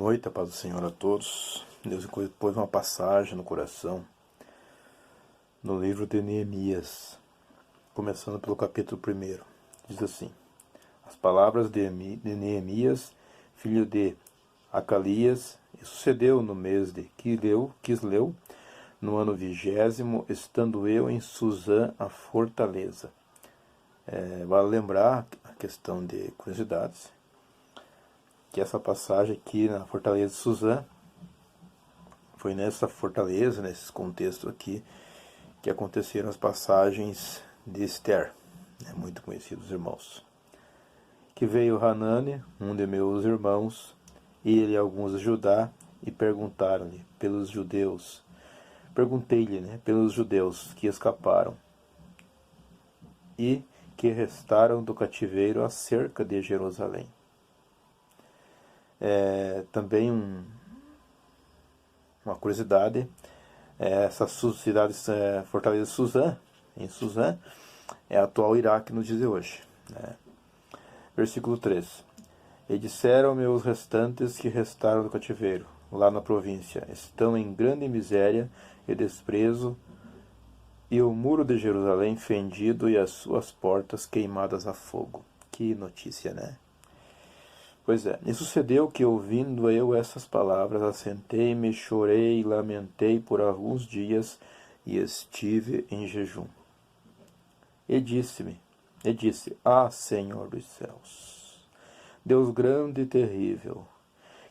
noite, a paz do Senhor a todos. Deus pôs uma passagem no coração no livro de Neemias, começando pelo capítulo 1. Diz assim: as palavras de Neemias, filho de Acalias, e sucedeu no mês de Quisleu, no ano 20º, estando eu em Suzã, a fortaleza. Vale lembrar a questão de curiosidades, que essa passagem aqui na fortaleza de Suzã, foi nessa fortaleza, nesse contexto aqui, que aconteceram as passagens de Esther, muito conhecidos irmãos. Que veio Hanani, um de meus irmãos, ele e alguns de Judá, e perguntaram-lhe pelos judeus, pelos judeus que escaparam e que restaram do cativeiro acerca de Jerusalém. Também uma curiosidade, essa cidade, fortaleza de Suzã, em Suzã, é a atual Iraque nos dias de hoje. Versículo 3. E disseram-me os restantes que restaram do cativeiro, lá na província, estão em grande miséria e desprezo, e o muro de Jerusalém fendido e as suas portas queimadas a fogo. Que notícia, né? Pois é, e sucedeu que, ouvindo eu essas palavras, assentei-me, chorei e lamentei por alguns dias, e estive em jejum. E disse: Senhor dos céus, Deus grande e terrível,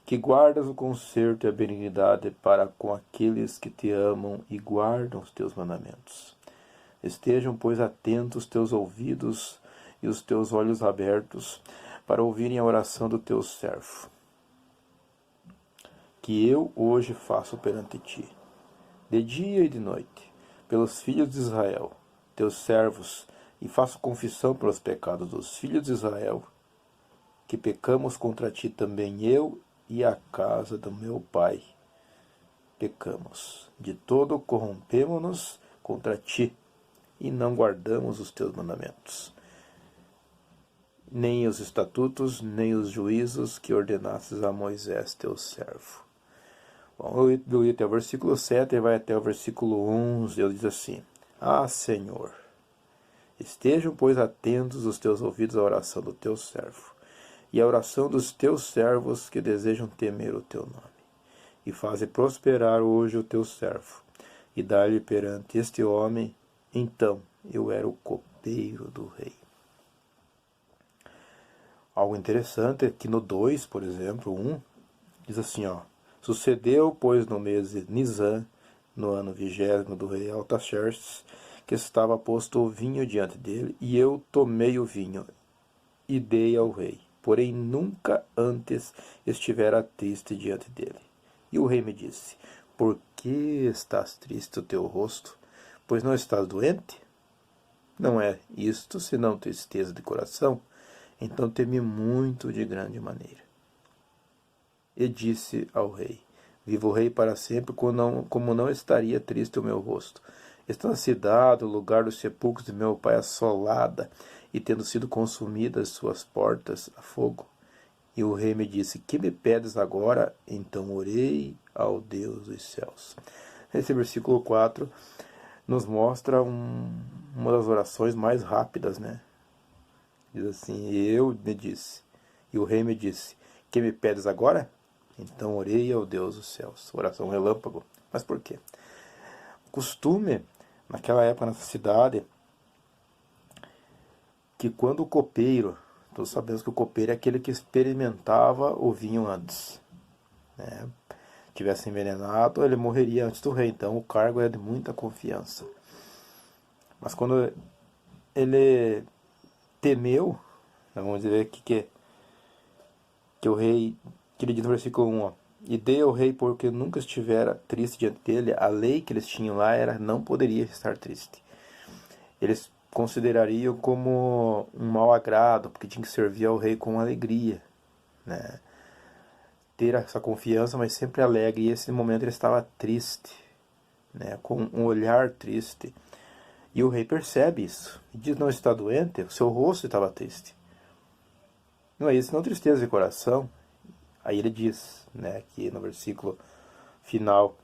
que guardas o conserto e a benignidade para com aqueles que te amam e guardam os teus mandamentos. Estejam, pois, atentos os teus ouvidos e os teus olhos abertos, para ouvirem a oração do teu servo, que eu hoje faço perante ti, de dia e de noite, pelos filhos de Israel, teus servos, e faço confissão pelos pecados dos filhos de Israel, que pecamos contra ti também eu e a casa do meu pai. Pecamos, de todo corrompemo-nos contra ti, e não guardamos os teus mandamentos, nem os estatutos, nem os juízos que ordenastes a Moisés, teu servo. Bom, eu li até o versículo 7 e vai até o versículo 11, ele diz assim: Senhor, estejam, pois, atentos os teus ouvidos à oração do teu servo, e à oração dos teus servos que desejam temer o teu nome, e faze prosperar hoje o teu servo, e dá-lhe perante este homem. Então eu era o copeiro do rei. Algo interessante é que no 2, por exemplo, 1, diz assim, sucedeu, pois, no mês de Nisan, no ano 20º do rei Artaxerxes, que estava posto o vinho diante dele, e eu tomei o vinho e dei ao rei, porém nunca antes estivera triste diante dele. E o rei me disse: por que estás triste o teu rosto? Pois não estás doente? Não é isto, senão tristeza de coração? Então temi muito de grande maneira. E disse ao rei: viva o rei para sempre, como não estaria triste o meu rosto. Está a cidade, o lugar dos sepulcros de meu pai, assolada, e tendo sido consumidas suas portas a fogo. E o rei me disse: que me pedes agora? Então orei ao Deus dos céus. Esse versículo 4 nos mostra uma das orações mais rápidas, né? Diz assim: e o rei me disse, que me pedes agora? Então orei ao Deus dos céus. Oração relâmpago. Mas por quê? O costume, naquela época, nessa cidade, que quando o copeiro, todos sabemos que o copeiro é aquele que experimentava o vinho antes, né? Tivesse envenenado, ele morreria antes do rei. Então o cargo é de muita confiança. Mas quando ele temeu, vamos dizer que o rei, que ele diz no versículo 1, e dei ao rei porque nunca estivera triste diante dele. A lei que eles tinham lá era: não poderia estar triste. Eles considerariam como um mau agrado, porque tinha que servir ao rei com alegria, né? Ter essa confiança, mas sempre alegre. E esse momento ele estava triste, né? Com um olhar triste. E o rei percebe isso e diz: não está doente? O seu rosto estava triste. Não é isso, não tristeza de coração. Aí ele diz, né, aqui no versículo final,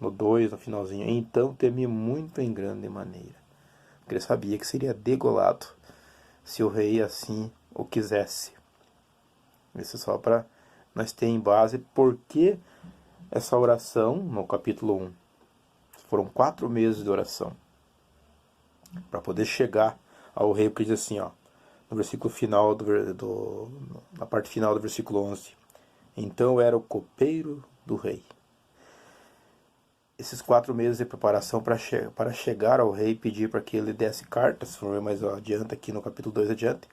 no 2, no finalzinho, então temi muito em grande maneira, porque ele sabia que seria degolado se o rei assim o quisesse. Isso é só para nós ter em base porque essa oração, no capítulo 1, foram 4 meses de oração, para poder chegar ao rei, que diz assim, ó, no versículo final, na parte final do versículo 11, então era o copeiro do rei. Esses 4 meses de preparação para chegar ao rei e pedir para que ele desse cartas, se for mais adiante aqui no capítulo 2 adiante,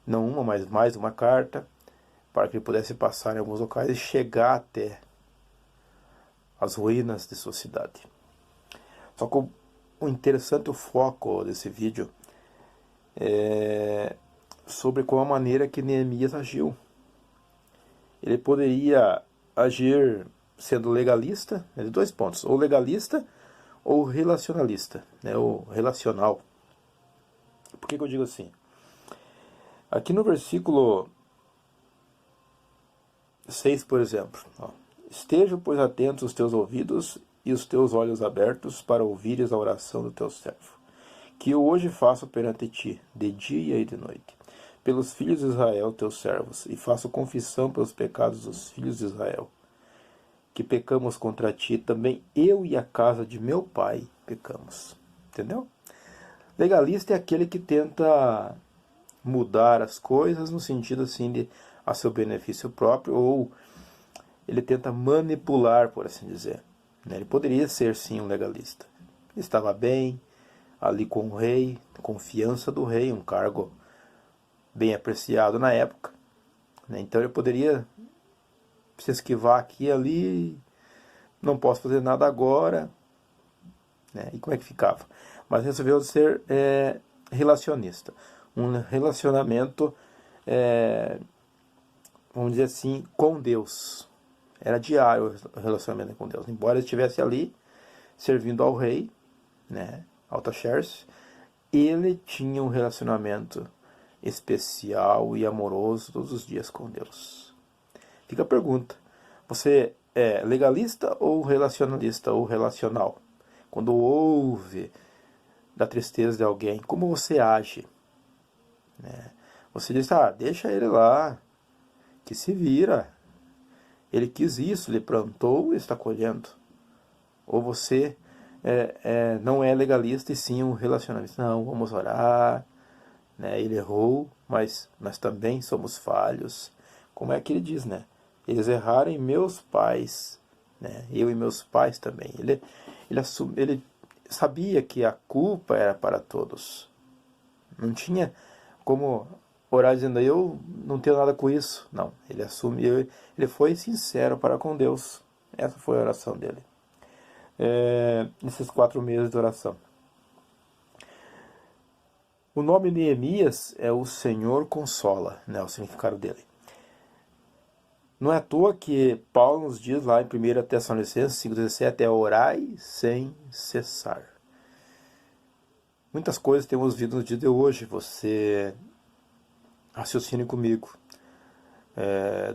não uma, mas mais uma carta, para que ele pudesse passar em alguns locais e chegar até as ruínas de sua cidade. Só que o interessante, o foco desse vídeo é sobre qual a maneira que Neemias agiu. Ele poderia agir sendo legalista, de 2 pontos, ou legalista ou relacionalista, né, ou relacional. Por que eu digo assim? Aqui no versículo 6, por exemplo, ó, estejam, pois, atentos os teus ouvidos e os teus olhos abertos para ouvires a oração do teu servo, que eu hoje faço perante ti, de dia e de noite, pelos filhos de Israel, teus servos, e faço confissão pelos pecados dos filhos de Israel, que pecamos contra ti, também eu e a casa de meu pai pecamos. Entendeu? Legalista é aquele que tenta mudar as coisas no sentido assim de a seu benefício próprio, ou ele tenta manipular, por assim dizer. Ele poderia ser sim um legalista. Ele estava bem ali com o rei, confiança do rei, um cargo bem apreciado na época. Então ele poderia se esquivar aqui e ali, não posso fazer nada agora. E como é que ficava? Mas resolveu ser relacionista. Um relacionamento, vamos dizer assim, com Deus. Era diário o relacionamento com Deus. Embora ele estivesse ali, servindo ao rei, Artaxerxes, ele tinha um relacionamento especial e amoroso todos os dias com Deus. Fica a pergunta: você é legalista ou relacionalista ou relacional? Quando ouve da tristeza de alguém, como você age? Você diz, deixa ele lá, que se vira. Ele quis isso, ele plantou e está colhendo. Ou você não é legalista e sim um relacionalista. Não, vamos orar. Ele errou, mas nós também somos falhos. Como é que ele diz, Eles erraram em meus pais, eu e meus pais também. Ele sabia que a culpa era para todos. Não tinha como orar dizendo, eu não tenho nada com isso. Não, ele assumiu, ele foi sincero para com Deus. Essa foi a oração dele. Nesses 4 meses de oração. O nome Neemias é o Senhor consola, o significado dele. Não é à toa que Paulo nos diz lá em 1 Tessalonicenses 5,17, orai sem cessar. Muitas coisas temos visto no dia de hoje, você raciocine comigo.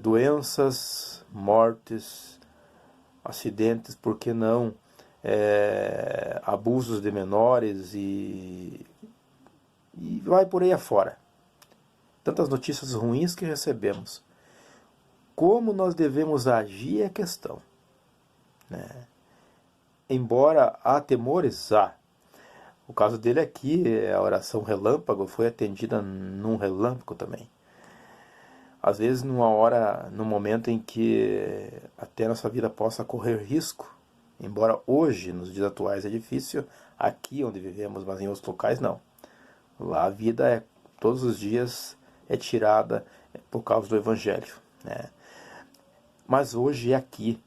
Doenças, mortes, acidentes, por que não? Abusos de menores e vai por aí afora. Tantas notícias ruins que recebemos. Como nós devemos agir é a questão. Embora há temores, há. O caso dele aqui, a oração relâmpago, foi atendida num relâmpago também. Às vezes num momento em que até a nossa vida possa correr risco. Embora hoje, nos dias atuais, é difícil, aqui onde vivemos, mas em outros locais não. Lá a vida todos os dias é tirada por causa do Evangelho. Mas hoje é aqui.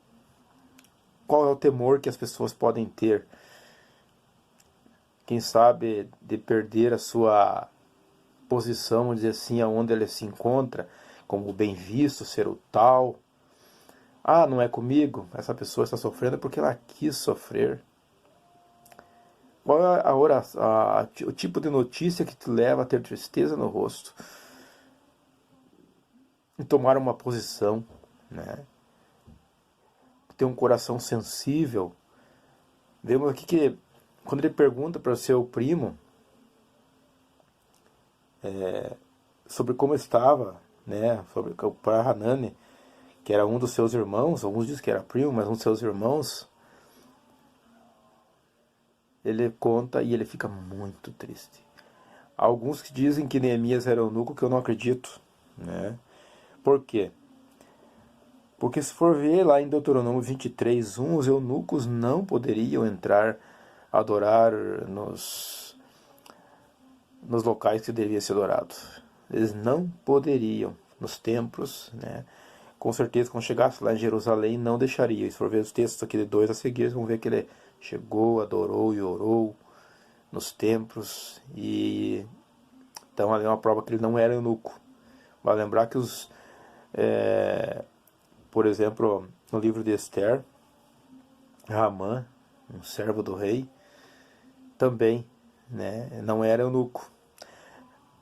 Qual é o temor que as pessoas podem ter? Quem sabe de perder a sua posição, vamos dizer assim, aonde ele se encontra, como bem visto, ser o tal. Não é comigo, essa pessoa está sofrendo porque ela quis sofrer. Qual é o tipo de notícia que te leva a ter tristeza no rosto? Em tomar uma posição. né? Tem um coração sensível. Vemos aqui que quando ele pergunta para o seu primo sobre como estava, né, sobre para Hanani, que era um dos seus irmãos, alguns dizem que era primo, mas um dos seus irmãos, ele conta e ele fica muito triste. Alguns que dizem que Neemias era eunuco, que eu não acredito, né? Por quê? Porque se for ver lá em Deuteronômio 23:1, os eunucos não poderiam entrar adorar nos locais que devia ser adorado. Eles não poderiam, nos templos, né? Com certeza, quando chegasse lá em Jerusalém, não deixaria. E se for ver os textos aqui de 2 a seguir, vão ver que ele chegou, adorou e orou nos templos. E então ali é uma prova que ele não era eunuco. Vai lembrar que por exemplo, no livro de Esther, Ramã, um servo do rei, também, né, não era eunuco.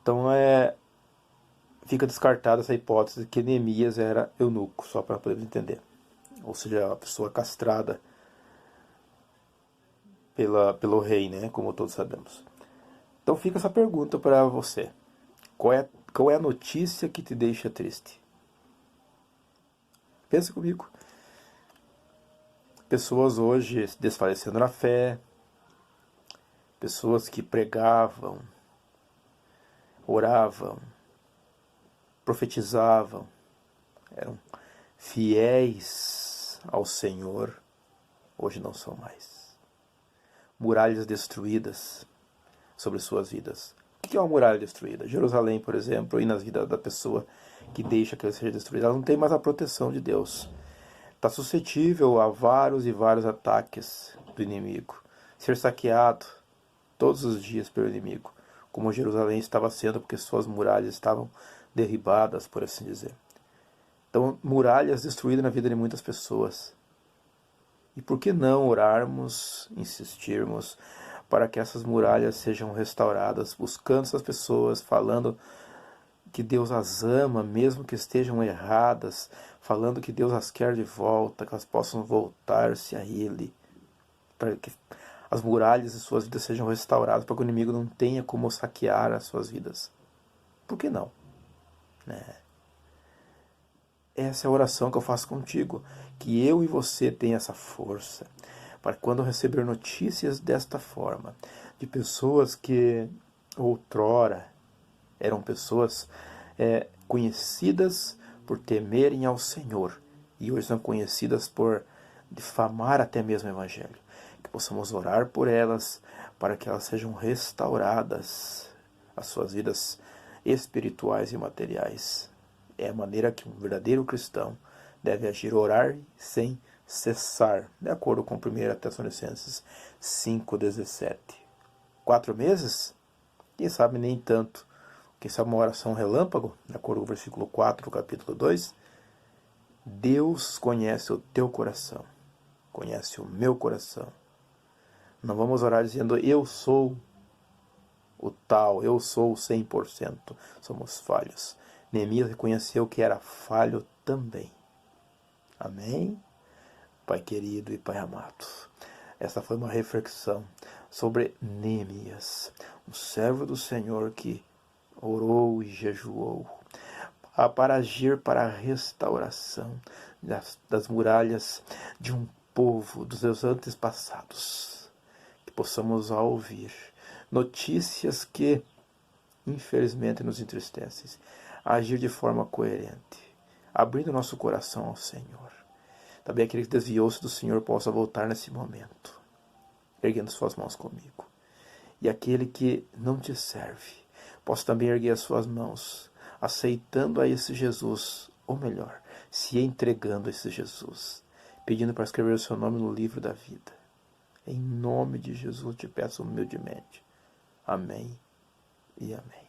Então fica descartada essa hipótese de que Neemias era eunuco, só para poder entender. Ou seja, a pessoa castrada pelo rei, né, como todos sabemos. Então fica essa pergunta para você. Qual é a notícia que te deixa triste? Pensa comigo. Pessoas hoje se desfalecendo na fé, pessoas que pregavam, oravam, profetizavam, eram fiéis ao Senhor, hoje não são mais. Muralhas destruídas sobre suas vidas. O que é uma muralha destruída? Jerusalém, por exemplo, e nas vidas da pessoa que deixa que ela seja destruída, ela não tem mais a proteção de Deus. Está suscetível a vários e vários ataques do inimigo. Ser saqueado todos os dias pelo inimigo, como Jerusalém estava sendo, porque suas muralhas estavam derribadas, por assim dizer. Então, muralhas destruídas na vida de muitas pessoas. E por que não orarmos, insistirmos, para que essas muralhas sejam restauradas, buscando essas pessoas, falando que Deus as ama, mesmo que estejam erradas, falando que Deus as quer de volta, que elas possam voltar-se a Ele, para que as muralhas de suas vidas sejam restauradas, para que o inimigo não tenha como saquear as suas vidas. Por que não? Né? Essa é a oração que eu faço contigo, que eu e você tenha essa força, para quando receber notícias desta forma, de pessoas que outrora eram pessoas conhecidas por temerem ao Senhor, e hoje são conhecidas por difamar até mesmo o Evangelho. Que possamos orar por elas, para que elas sejam restauradas, as suas vidas espirituais e materiais. É a maneira que um verdadeiro cristão deve agir, orar sem cessar, de acordo com 1 Tessalonicenses 5,17. 4 meses? Quem sabe nem tanto. Quem sabe uma oração relâmpago, de acordo com o versículo 4 do capítulo 2. Deus conhece o teu coração, conhece o meu coração. Não vamos orar dizendo, eu sou o tal, eu sou 100%. Somos falhos. Neemias reconheceu que era falho também. Amém? Pai querido e Pai amado, essa foi uma reflexão sobre Neemias, um servo do Senhor que orou e jejuou para agir para a restauração das muralhas de um povo, dos seus antepassados. Que possamos ouvir notícias que, infelizmente, nos entristecem, agir de forma coerente, abrindo nosso coração ao Senhor. Também aquele que desviou-se do Senhor possa voltar nesse momento, erguendo suas mãos comigo. E aquele que não te serve, possa também erguer as suas mãos, aceitando a esse Jesus, ou melhor, se entregando a esse Jesus, pedindo para escrever o seu nome no livro da vida. Em nome de Jesus te peço humildemente. Amém e amém.